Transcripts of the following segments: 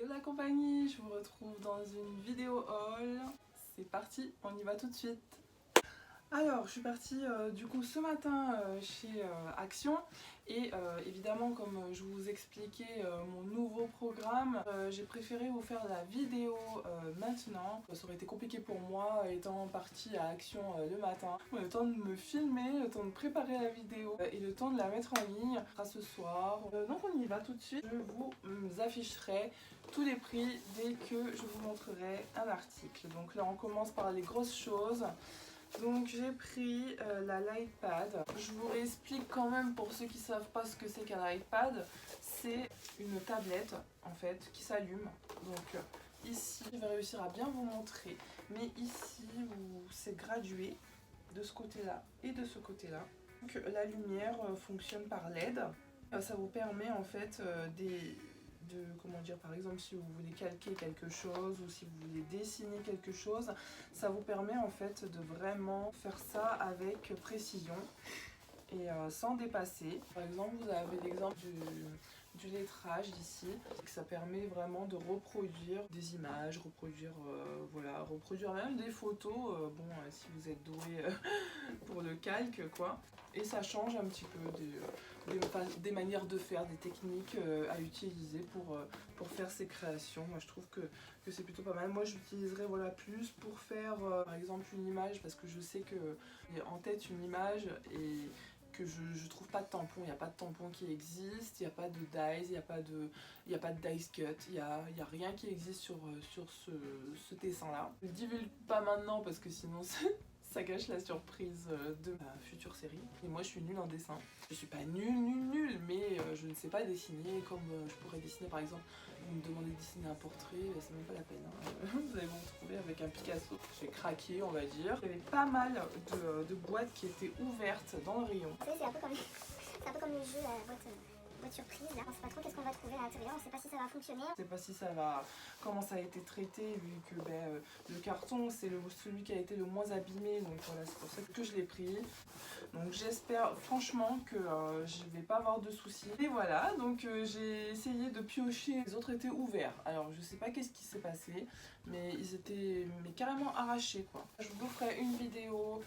Hello la compagnie, je vous retrouve dans une vidéo haul. C'est parti, on y va tout de suite. Alors, je suis partie du coup ce matin chez Action et évidemment comme je vous expliquais mon nouveau programme, j'ai préféré vous faire la vidéo maintenant. Ça aurait été compliqué pour moi étant partie à Action le matin. Le temps de me filmer, le temps de préparer la vidéo et le temps de la mettre en ligne ce soir. Donc on y va tout de suite. Je vous afficherai tous les prix dès que je vous montrerai un article. Donc là on commence par les grosses choses. Donc j'ai pris la Lightpad. Je vous réexplique quand même pour ceux qui ne savent pas ce que c'est qu'un Lightpad. C'est une tablette en fait qui s'allume. Donc ici, je vais réussir à bien vous montrer. Mais ici, c'est gradué de ce côté-là et de ce côté-là. Donc la lumière fonctionne par LED. Ça vous permet en fait comment dire, par exemple si vous voulez calquer quelque chose ou si vous voulez dessiner quelque chose, ça vous permet en fait de vraiment faire ça avec précision et sans dépasser. Par exemple, vous avez l'exemple du lettrage ici, que ça permet vraiment de reproduire des images, reproduire même des photos, si vous êtes doué pour le calque quoi. Et ça change un petit peu des manières de faire, des techniques à utiliser pour faire ces créations. Moi je trouve que c'est plutôt pas mal. Moi j'utiliserais plus pour faire par exemple une image, parce que je sais que j'ai en tête une image et que je trouve pas de tampon, il n'y a pas de tampon qui existe, il n'y a pas de dies, il n'y a pas de dice cut, il n'y a rien qui existe sur ce dessin là. Je ne le divulgue pas maintenant parce que sinon ça gâche la surprise de ma future série. Et moi je suis nulle en dessin. Je suis pas nulle, mais je ne sais pas dessiner comme je pourrais dessiner par exemple. Vous me demandez de dessiner un portrait, c'est même pas la peine. Vous allez vous retrouver avec un Picasso. J'ai craqué on va dire. Il y avait pas mal de boîtes qui étaient ouvertes dans le rayon. C'est un peu comme le jeu boîte surprise. Là. On sait pas trop qu'est-ce qu'on va trouver à l'intérieur, on sait pas si ça va fonctionner. Je sais pas si ça va, comment ça a été traité, vu que le carton c'est celui qui a été le moins abîmé, donc voilà, c'est pour ça que je l'ai pris. Donc j'espère franchement que je vais pas avoir de soucis. Et voilà, donc j'ai essayé de piocher, les autres étaient ouverts. Alors je sais pas qu'est-ce qui s'est passé, mais ils étaient carrément arrachés quoi. Je vous ferai une vidéo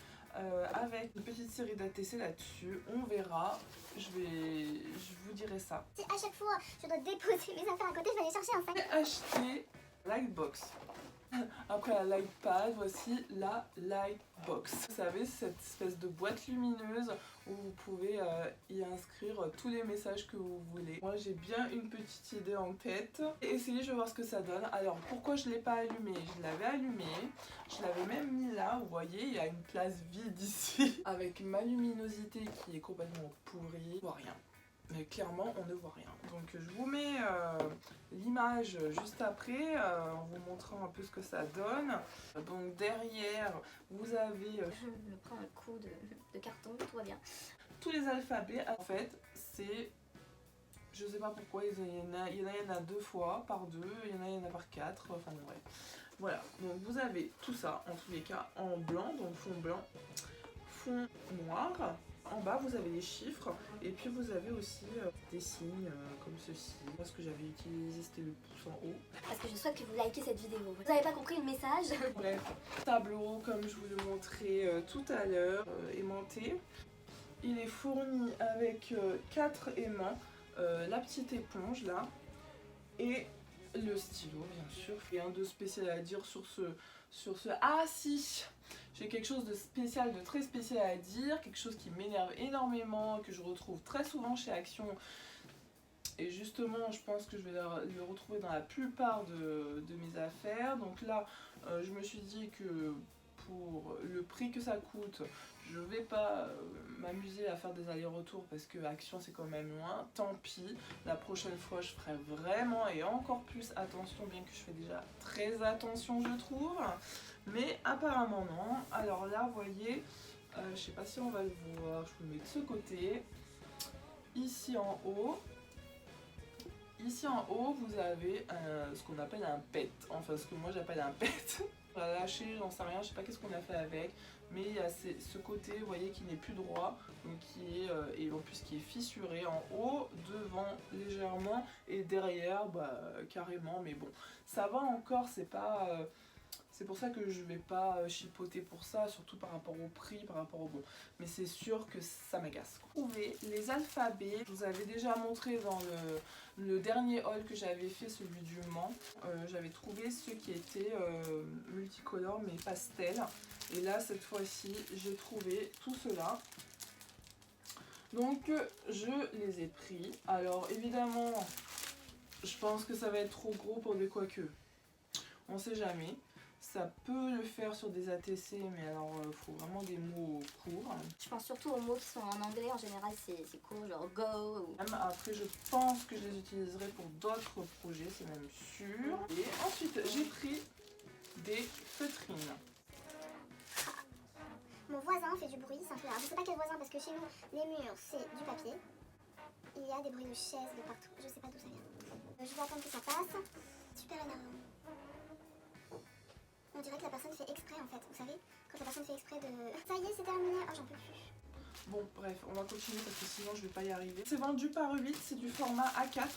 avec une petite série d'ATC là-dessus, on verra, je vous dirai ça. Si à chaque fois je dois déposer mes affaires à côté, je vais aller chercher un sac. J'ai acheté Lightbox. Après la Lightpad, voici la Lightbox. Vous savez, cette espèce de boîte lumineuse où vous pouvez y inscrire tous les messages que vous voulez. Moi j'ai bien une petite idée en tête. Et essayez, je vais voir ce que ça donne. Alors pourquoi je ne l'ai pas allumé? Je l'avais allumé, je l'avais même mis là, vous voyez, il y a une place vide ici. Avec ma luminosité qui est complètement pourrie, on voit rien. Mais clairement on ne voit rien. Donc je vous mets l'image juste après en vous montrant un peu ce que ça donne. Donc derrière vous avez Je me prends un coup de carton, tout va bien. tous les alphabets. En fait c'est, je sais pas pourquoi, il y en a deux fois par deux, il y en a par quatre, enfin bref. Voilà, donc vous avez tout ça en tous les cas en blanc, donc fond blanc, fond noir. En bas vous avez les chiffres et puis vous avez aussi des signes comme ceci. Moi ce que j'avais utilisé c'était le pouce en haut. Parce que je souhaite que vous likez cette vidéo. Vous n'avez pas compris le message? Bref, tableau comme je vous le montrais tout à l'heure, aimanté. Il est fourni avec 4 aimants, la petite éponge là et le stylo bien sûr. Rien de spécial à dire sur ce... Ah si, j'ai quelque chose de spécial, de très spécial à dire, quelque chose qui m'énerve énormément, que je retrouve très souvent chez Action. Et justement, je pense que je vais le retrouver dans la plupart de mes affaires. Donc là, je me suis dit que pour le prix que ça coûte, je vais pas m'amuser à faire des allers-retours parce que Action c'est quand même loin. Tant pis, la prochaine fois je ferai vraiment et encore plus attention, bien que je fais déjà très attention je trouve. Mais apparemment non. Alors là, vous voyez, je sais pas si on va le voir, je vous le mets de ce côté. Ici en haut, Ici en haut, vous avez ce qu'on appelle un pet, enfin ce que moi j'appelle un pet. On l'a lâché, j'en sais rien, je sais pas qu'est-ce qu'on a fait avec, mais il y a ce côté, vous voyez, qui n'est plus droit, donc qui est, et en plus qui est fissuré en haut, devant légèrement, et derrière, bah carrément, mais bon, ça va encore, c'est pas... c'est pour ça que je vais pas chipoter pour ça, surtout par rapport au prix, par rapport au bon. Mais c'est sûr que ça m'agace. Trouvez les alphabets. Je vous avais déjà montré dans le dernier haul que j'avais fait, celui du Mans. J'avais trouvé ceux qui étaient multicolores mais pastel. Et là, cette fois-ci, j'ai trouvé tout cela. Donc, je les ai pris. Alors, évidemment, je pense que ça va être trop gros pour des quoique. On sait jamais. Ça peut le faire sur des ATC, mais alors il faut vraiment des mots courts. Je pense surtout aux mots qui sont en anglais, en général c'est court, genre go. Ou... Après je pense que je les utiliserai pour d'autres projets, c'est même sûr. Et ensuite j'ai pris des feutrines. Mon voisin fait du bruit, c'est un peu rare. Je sais pas quel voisin parce que chez nous les murs c'est du papier. Il y a des bruits de chaises de partout, je sais pas d'où ça vient. Je vais attendre que ça passe. Super énervant. On dirait que la personne fait exprès en fait, vous savez, quand la personne fait exprès de... Ça y est, c'est terminé, oh j'en peux plus. Bon bref, on va continuer parce que sinon je vais pas y arriver. C'est vendu par 8, c'est du format A4.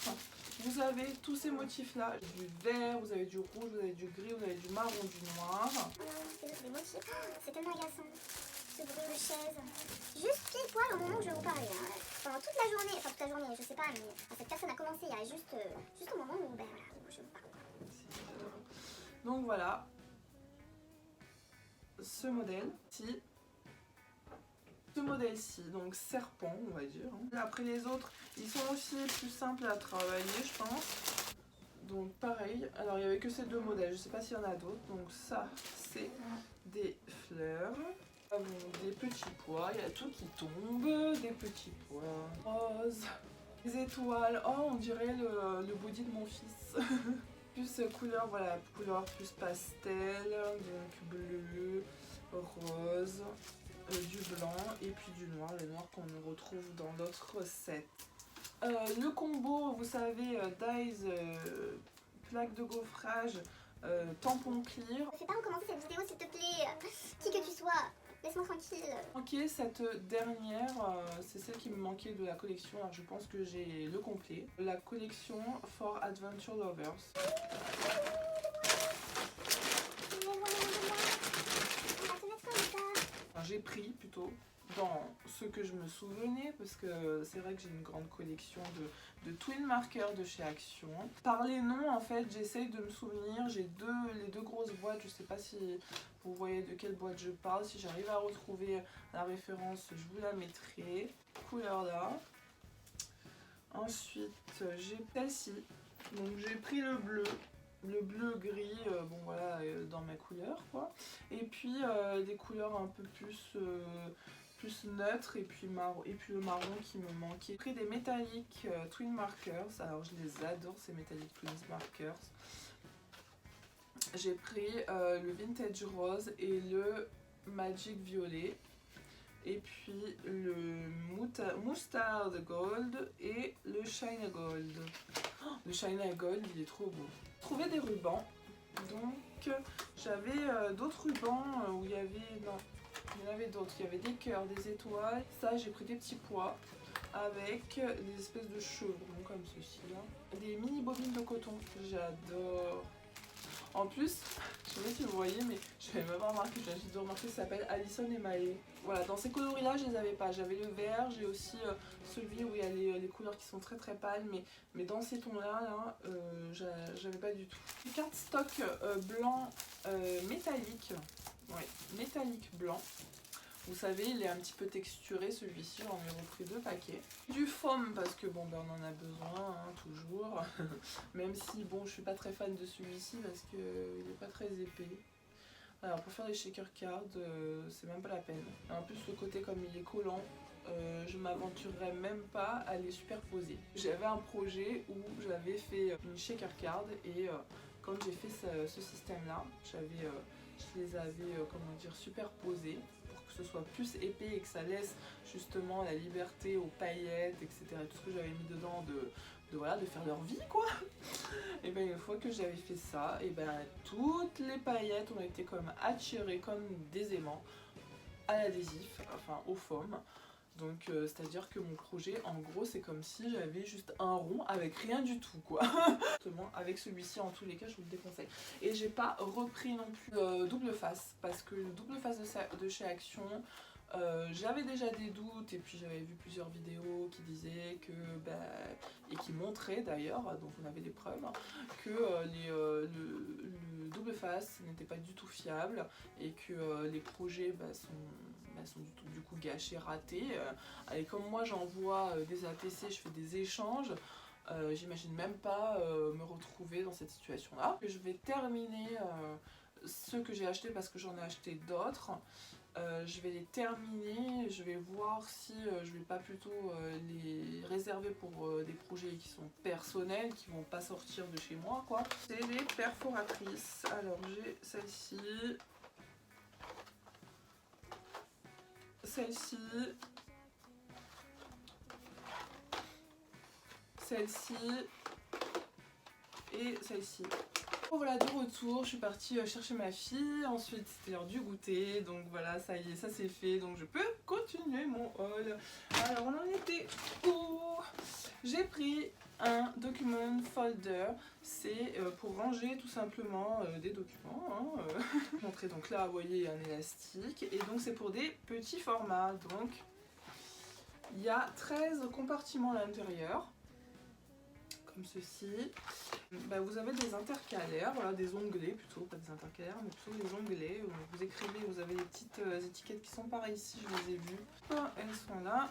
Vous avez tous ces motifs là, du vert, vous avez du rouge, vous avez du gris, vous avez du marron, du noir. Oh non, c'est des motifs, c'est tellement agaçant, ce bruit de chaise. Juste pile poil au moment où je vais vous parler. Hein. Pendant toute la journée, enfin toute la journée, je sais pas, mais cette personne a commencé il y a juste au moment où, ben voilà, où je vous parle. Donc voilà. Ce modèle-ci, donc serpent on va dire. Après les autres, ils sont aussi plus simples à travailler je pense. Donc pareil, alors il n'y avait que ces deux modèles, je sais pas s'il y en a d'autres. Donc ça c'est des fleurs, nous avons des petits pois, il y a tout qui tombe, des petits pois roses, des étoiles, oh on dirait le body de mon fils. Plus couleur, voilà, couleur plus pastel, donc bleu, rose, du blanc et puis du noir, le noir qu'on retrouve dans l'autre set. Le combo, vous savez, Dyes, plaque de gaufrage, tampon clear. Ne fais pas recommencer cette vidéo s'il te plaît, qui que tu sois. Laisse-moi tranquille. Ok, cette dernière, c'est celle qui me manquait de la collection, alors je pense que j'ai le complet. La collection For Adventure Lovers. J'ai pris plutôt dans ce que je me souvenais, parce que c'est vrai que j'ai une grande collection de twin markers de chez Action. Par les noms en fait j'essaye de me souvenir, j'ai les deux grosses boîtes, je sais pas si vous voyez de quelle boîte je parle, si j'arrive à retrouver la référence je vous la mettrai. Couleur là. Ensuite j'ai celle-ci, donc j'ai pris le bleu gris, bon voilà, dans ma couleur quoi. Et puis des couleurs un peu plus neutres et puis le marron qui me manquait. J'ai pris des métalliques twin markers, alors je les adore ces métalliques twin markers. J'ai pris le vintage rose et le magic violet. Et puis le mustard gold et le shine gold. Oh, le shine gold il est trop beau. J'ai trouvé des rubans, donc j'avais d'autres rubans où il y avait, non, il y en avait d'autres, il y avait des cœurs, des étoiles. Ça j'ai pris des petits pois avec des espèces de chevrons comme ceci là. Des mini bobines de coton, j'adore. En plus, je sais pas si vous voyez, mais je n'avais même pas remarqué, j'ai juste remarqué, ça s'appelle Alison et Maë. Voilà, dans ces coloris là je les avais pas, j'avais le vert, j'ai aussi celui où il y a les couleurs qui sont très très pâles, mais dans ces tons là, j'avais pas du tout. Une carte stock blanc métallique, ouais, métallique blanc. Vous savez, il est un petit peu texturé celui-ci, j'en ai repris 2 paquets. Du foam parce que bon ben on en a besoin hein, toujours. Même si bon je suis pas très fan de celui-ci parce qu'il est pas très épais. Alors pour faire des shaker cards, c'est même pas la peine. Et en plus le côté comme il est collant, je m'aventurerais même pas à les superposer. J'avais un projet où j'avais fait une shaker card et quand j'ai fait ce système là, je les avais comment dire superposés pour que ce soit plus épais et que ça laisse justement la liberté aux paillettes, etc. Tout ce que j'avais mis dedans voilà, de faire leur vie quoi. Et ben une fois que j'avais fait ça, et ben toutes les paillettes ont été comme attirées comme des aimants à l'adhésif, enfin au foam. Donc c'est à dire que mon projet en gros c'est comme si j'avais juste un rond avec rien du tout quoi. Justement avec celui-ci en tous les cas je vous le déconseille. Et j'ai pas repris non plus double face, parce que le double face de chez Action, j'avais déjà des doutes, et puis j'avais vu plusieurs vidéos qui disaient que, et qui montraient d'ailleurs, donc on avait des preuves, que le double face n'était pas du tout fiable, et que les projets sont du coup gâchés, ratés. Et comme moi j'envoie des ATC, je fais des échanges, j'imagine même pas me retrouver dans cette situation là. Je vais terminer ceux que j'ai achetés parce que j'en ai acheté d'autres. Je vais les terminer, je vais voir si je vais pas plutôt les réserver pour des projets qui sont personnels, qui vont pas sortir de chez moi quoi. C'est les perforatrices. Alors j'ai celle-ci, celle-ci, celle-ci et celle-ci. Bon, voilà, de retour, je suis partie chercher ma fille, ensuite c'était l'heure du goûter, donc voilà, ça y est, ça c'est fait, donc je peux continuer mon haul. Alors on en était où? J'ai pris un document folder, c'est pour ranger tout simplement des documents. Hein, montrer, donc là vous voyez un élastique, et donc c'est pour des petits formats, donc il y a 13 compartiments à l'intérieur. Comme ceci. Vous avez des intercalaires, voilà, des onglets plutôt, pas des intercalaires, mais plutôt des onglets. Vous écrivez, vous avez des petites étiquettes qui sont par ici, je les ai vues. Elles sont là.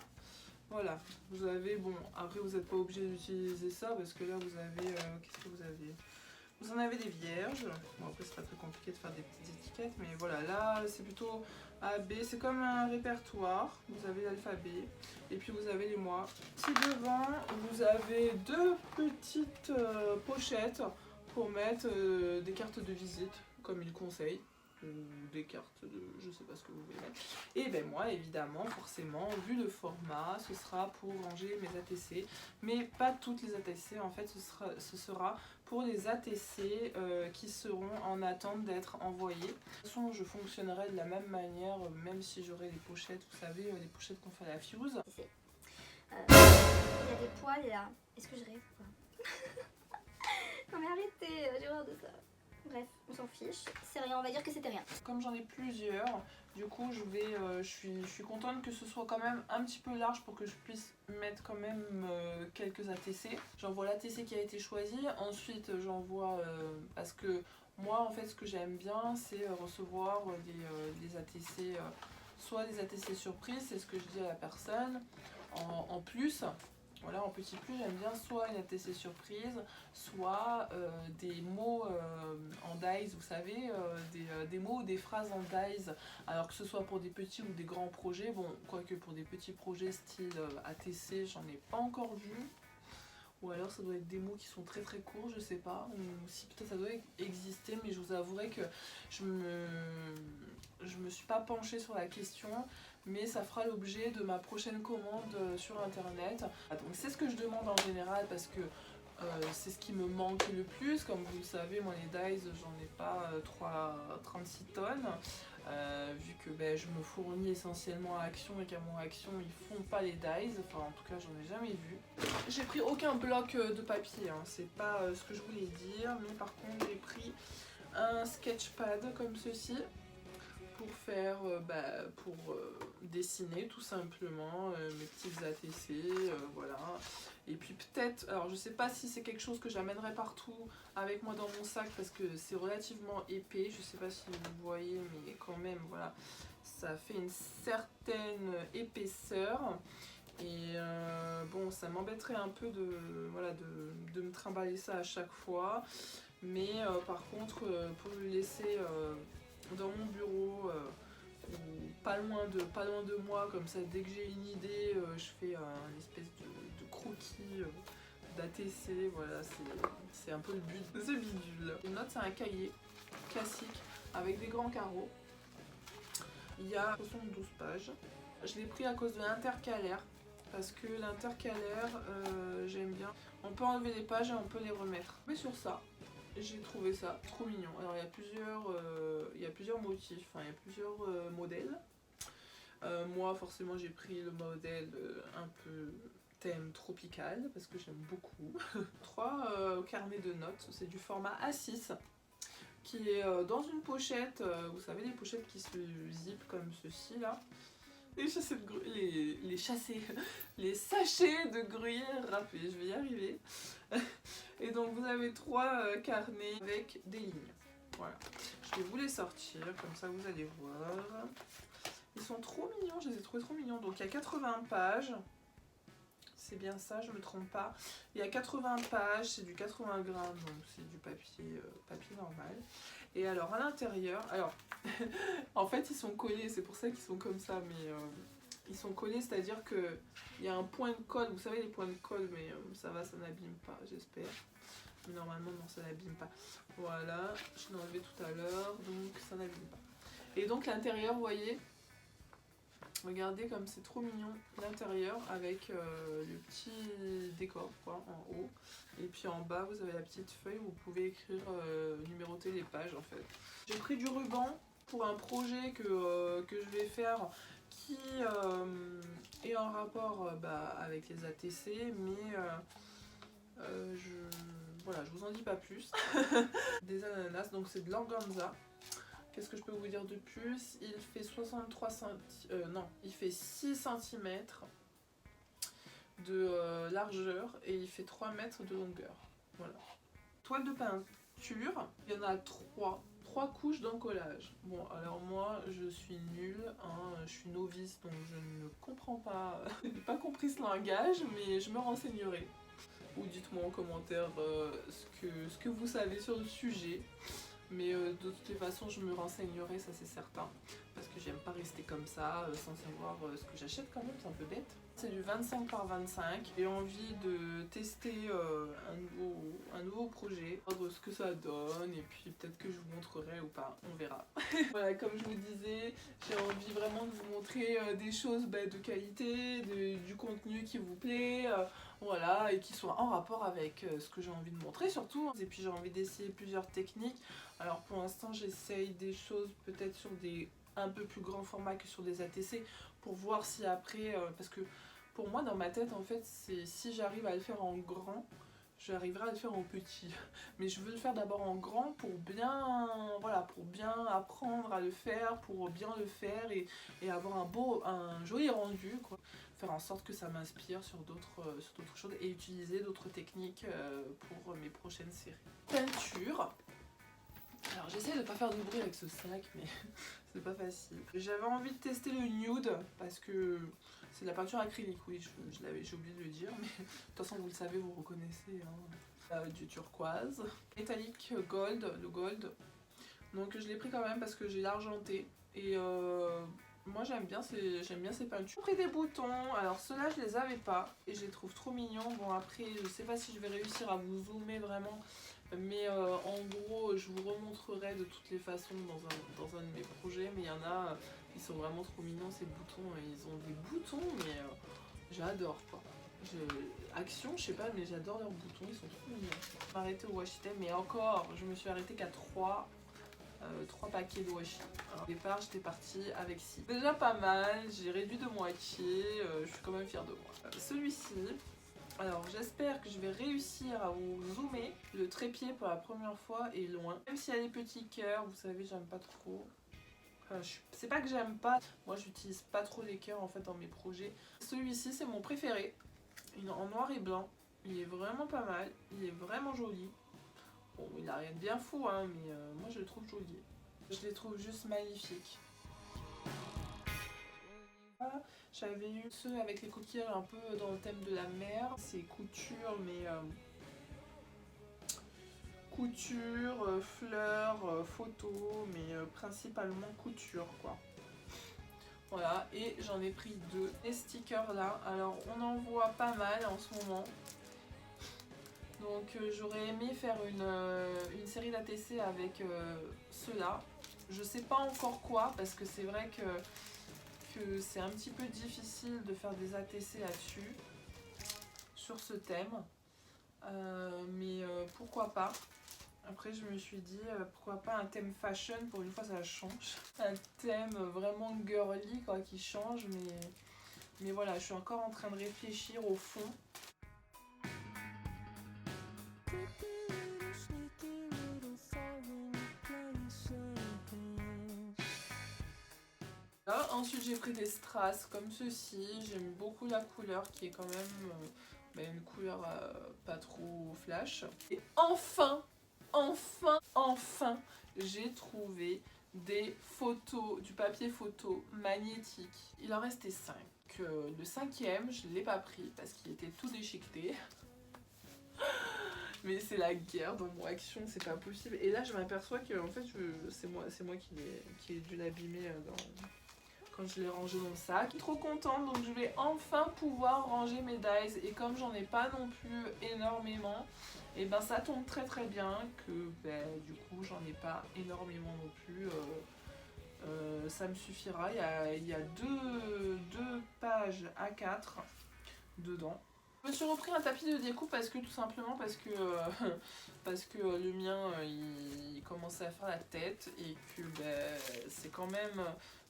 Voilà, vous avez, bon, après vous n'êtes pas obligé d'utiliser ça parce que là vous avez, qu'est-ce que vous avez? Vous en avez des vierges. Bon, après c'est pas très compliqué de faire des petites étiquettes, mais voilà, là c'est plutôt A, B, c'est comme un répertoire. Vous avez l'alphabet et puis vous avez les mois. Ici devant, vous avez deux petites pochettes pour mettre des cartes de visite, comme il conseille. Des cartes de je sais pas ce que vous voulez mettre. Et ben moi évidemment forcément vu le format ce sera pour ranger mes ATC, mais pas toutes les ATC en fait, ce sera pour les ATC qui seront en attente d'être envoyés. De toute façon je fonctionnerai de la même manière même si j'aurai les pochettes, vous savez les pochettes qu'on fait à la Fuse. Il y a des poils là, est-ce que je rêve quoi? Non mais arrêtez, j'ai horreur de ça. Bref, on s'en fiche, c'est rien, on va dire que c'était rien. Comme j'en ai plusieurs, du coup je suis contente que ce soit quand même un petit peu large pour que je puisse mettre quand même quelques ATC. J'envoie l'ATC qui a été choisi, ensuite j'envoie, parce que moi en fait ce que j'aime bien c'est recevoir des ATC, soit des ATC surprises, c'est ce que je dis à la personne, en plus. Voilà, en petit plus, j'aime bien soit une ATC surprise, soit des mots en dies, vous savez, des mots ou des phrases en dies, alors que ce soit pour des petits ou des grands projets. Bon, quoique pour des petits projets style ATC, j'en ai pas encore vu. Ou alors ça doit être des mots qui sont très très courts, je sais pas. Ou si peut-être ça doit exister, mais je vous avouerai que je me suis pas penchée sur la question. Mais ça fera l'objet de ma prochaine commande sur internet. Donc c'est ce que je demande en général parce que c'est ce qui me manque le plus. Comme vous le savez, moi les dies j'en ai pas 36 tonnes. Vu que je me fournis essentiellement à Action et qu'à mon Action ils font pas les dies, enfin en tout cas j'en ai jamais vu. J'ai pris aucun bloc de papier, hein. C'est pas ce que je voulais dire, mais par contre j'ai pris un sketchpad comme ceci pour faire, pour dessiner tout simplement mes petites ATC, voilà. Et puis peut-être, alors je sais pas si c'est quelque chose que j'amènerai partout avec moi dans mon sac parce que c'est relativement épais, je sais pas si vous voyez, mais quand même, voilà, ça fait une certaine épaisseur. Et bon, ça m'embêterait un peu de me trimballer ça à chaque fois, mais par contre, pour le laisser dans mon bureau, ou pas loin de moi, comme ça dès que j'ai une idée, je fais un espèce de croquis d'ATC, voilà, c'est un peu le but de ce bidule. Une note, c'est un cahier classique avec des grands carreaux. Il y a 72 pages. Je l'ai pris à cause de l'intercalaire. parce que l'intercalaire, j'aime bien. On peut enlever les pages et on peut les remettre. Mais sur ça, j'ai trouvé ça trop mignon. Alors il y a plusieurs motifs, enfin il y a plusieurs modèles. Moi forcément j'ai pris le modèle un peu thème tropical parce que j'aime beaucoup. 3 carnets de notes, c'est du format A6 qui est dans une pochette, vous savez les pochettes qui se zippent comme ceci là. Les sachets de gruyère râpé, je vais y arriver. Et donc vous avez 3 carnets avec des lignes. Voilà. Je vais vous les sortir, comme ça vous allez voir. Ils sont trop mignons, je les ai trouvés trop mignons. Donc il y a 80 pages. C'est bien ça, je me trompe pas. Il y a 80 pages, c'est du 80 grammes, donc c'est du papier, papier normal. Et alors à l'intérieur, alors en fait ils sont collés, c'est pour ça qu'ils sont comme ça, mais ils sont collés, c'est-à-dire que il y a un point de colle, vous savez les points de colle, mais ça va, ça n'abîme pas, j'espère. Normalement non, ça n'abîme pas. Voilà, je l'ai enlevé tout à l'heure, donc ça n'abîme pas. Et donc l'intérieur, vous voyez, regardez comme c'est trop mignon l'intérieur avec le petit décor quoi, en haut. Et puis en bas vous avez la petite feuille où vous pouvez écrire, numéroter les pages en fait. J'ai pris du ruban pour un projet que je vais faire qui est en rapport avec les ATC, mais voilà, je vous en dis pas plus. Des ananas, donc c'est de l'organza. Qu'est-ce que je peux vous dire de plus? Il fait 6 cm de largeur et il fait 3 mètres de longueur. Voilà. Toile de peinture, il y en a 3 couches d'encollage. Bon, alors moi je suis nulle, hein, je suis novice donc je ne comprends pas, je n'ai pas compris ce langage, mais je me renseignerai. Ou dites-moi en commentaire ce que vous savez sur le sujet. Mais de toutes les façons, je me renseignerai, ça c'est certain. Parce que j'aime pas rester comme ça, sans savoir ce que j'achète quand même, c'est un peu bête. C'est du 25 par 25. J'ai envie de tester un nouveau projet, voir ce que ça donne, et puis peut-être que je vous montrerai ou pas, on verra. Voilà, comme je vous disais, j'ai envie vraiment de vous montrer des choses de qualité, du contenu qui vous plaît. Voilà, et qui soit en rapport avec ce que j'ai envie de montrer surtout. Et puis j'ai envie d'essayer plusieurs techniques. Alors pour l'instant j'essaye des choses peut-être sur des un peu plus grands formats que sur des ATC pour voir si après, parce que pour moi dans ma tête en fait c'est si j'arrive à le faire en grand, j'arriverai à le faire en petit. Mais je veux le faire d'abord en grand pour bien, voilà, pour bien apprendre à le faire, pour bien le faire et avoir un joli rendu quoi. Faire en sorte que ça m'inspire sur d'autres choses et utiliser d'autres techniques pour mes prochaines séries. Peinture. Alors j'essaie de pas faire de bruit avec ce sac mais c'est pas facile. J'avais envie de tester le nude parce que c'est de la peinture acrylique, oui j'ai oublié de le dire mais de toute façon vous le savez, vous reconnaissez hein. Du turquoise. Métallique gold, le gold. Donc je l'ai pris quand même parce que j'ai l'argenté et moi j'aime bien ces peintures. J'ai pris des boutons, alors ceux-là je les avais pas et je les trouve trop mignons. Bon après je sais pas si je vais réussir à vous zoomer vraiment, mais en gros je vous remontrerai de toutes les façons dans un de mes projets. Mais il y en a, ils sont vraiment trop mignons ces boutons, ils ont des boutons mais j'adore quoi. Action, je sais pas, mais j'adore leurs boutons, ils sont trop mignons. Je vais m'arrêter au washi tape, mais encore je me suis arrêtée qu'à 3 paquets de washi. Au départ j'étais partie avec 6. Déjà pas mal, j'ai réduit de moitié, je suis quand même fière de moi. Celui-ci, alors j'espère que je vais réussir à vous zoomer. Le trépied pour la première fois est loin. Même s'il y a des petits cœurs, vous savez j'aime pas trop. C'est pas que j'aime pas, moi j'utilise pas trop les cœurs en fait dans mes projets. Celui-ci c'est mon préféré, il est en noir et blanc. Il est vraiment pas mal, il est vraiment joli. Bon, il a rien de bien fou, hein, mais moi je le trouve joli. Je les trouve juste magnifiques. Voilà, j'avais eu ceux avec les coquillages un peu dans le thème de la mer. C'est couture, mais couture, fleurs, photos, mais principalement couture quoi. Voilà, et j'en ai pris 2. Les stickers là, alors on en voit pas mal en ce moment. Donc j'aurais aimé faire une série d'ATC avec ceux-là. Je sais pas encore quoi parce que c'est vrai que que c'est un petit peu difficile de faire des ATC là-dessus, sur ce thème. Mais pourquoi pas. Après je me suis dit pourquoi pas un thème fashion, pour une fois ça change. Un thème vraiment girly quoi, qui change, mais voilà, je suis encore en train de réfléchir au fond. Là, ensuite j'ai pris des strass comme ceci, j'aime beaucoup la couleur qui est quand même une couleur pas trop flash. Et enfin, j'ai trouvé des photos, du papier photo magnétique. Il en restait 5. Le 5e, je ne l'ai pas pris parce qu'il était tout déchiqueté. Mais c'est la guerre dans mon Action, c'est pas possible. Et là, je m'aperçois que en fait, c'est moi qui ai dû l'abîmer quand je l'ai rangé dans le sac. Je suis trop contente, donc je vais enfin pouvoir ranger mes dies. Et comme j'en ai pas non plus énormément, et ben ça tombe très très bien que du coup j'en ai pas énormément non plus. Ça me suffira. Il y a deux pages A4 dedans. Je me suis repris un tapis de découpe parce que tout simplement parce que le mien il commençait à faire la tête et que c'est quand même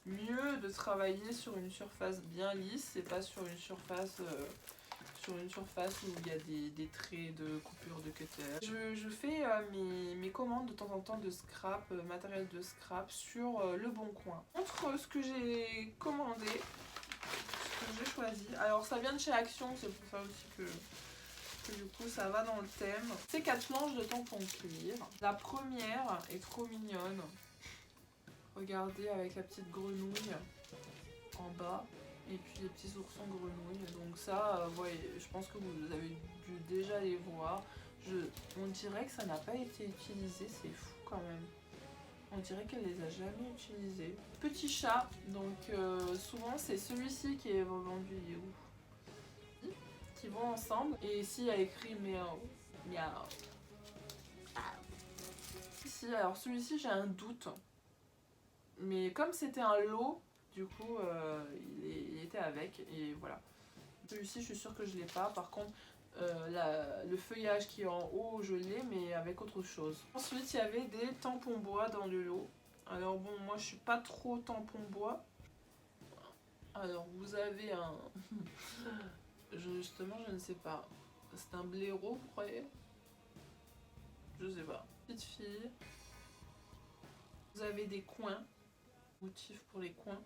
mieux de travailler sur une surface bien lisse et pas sur une surface où il y a des traits de coupure de cutter. Je fais mes commandes de temps en temps de scrap, matériel de scrap sur Le Bon Coin. Entre ce que j'ai commandé, ce que j'ai choisi, alors ça vient de chez Action, c'est pour ça aussi que du coup ça va dans le thème. C'est 4 planches de tampons clear. La première est trop mignonne. Regardez avec la petite grenouille en bas. Et puis les petits oursons grenouilles. Donc ça, je pense que vous avez dû déjà les voir. On dirait que ça n'a pas été utilisé, c'est fou quand même. On dirait qu'elle les a jamais utilisés. Petit chat, donc souvent c'est celui-ci qui est vendu, il est où? Qui vont ensemble. Et ici il y a écrit miaou, miaou. Ici, alors celui-ci j'ai un doute. Mais comme c'était un lot, du coup il était avec et voilà. Celui-ci je suis sûre que je l'ai pas. Par contre le feuillage qui est en haut je l'ai, mais avec autre chose. Ensuite il y avait des tampons bois dans le lot. Alors bon, moi je suis pas trop tampon bois. Alors vous avez un... Justement je ne sais pas. C'est un blaireau vous croyez? Je sais pas. Petite fille. Vous avez des coins. Motif pour les coins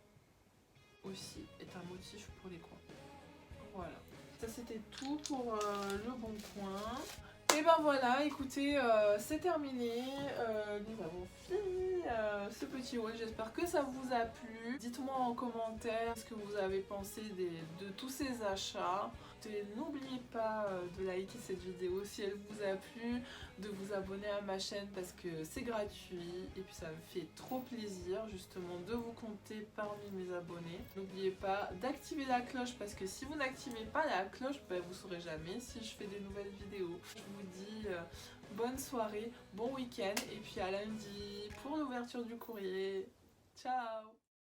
aussi est un motif pour les coins. Voilà. Ça c'était tout pour Le Bon Coin. Et ben voilà, écoutez, c'est terminé. Nous avons fini ce petit haul. J'espère que ça vous a plu. Dites-moi en commentaire ce que vous avez pensé de tous ces achats. N'oubliez pas de liker cette vidéo si elle vous a plu, de vous abonner à ma chaîne parce que c'est gratuit et puis ça me fait trop plaisir justement de vous compter parmi mes abonnés. N'oubliez pas d'activer la cloche parce que si vous n'activez pas la cloche, vous saurez jamais si je fais des nouvelles vidéos. Je vous dis bonne soirée, bon week-end et puis à lundi pour l'ouverture du courrier. Ciao!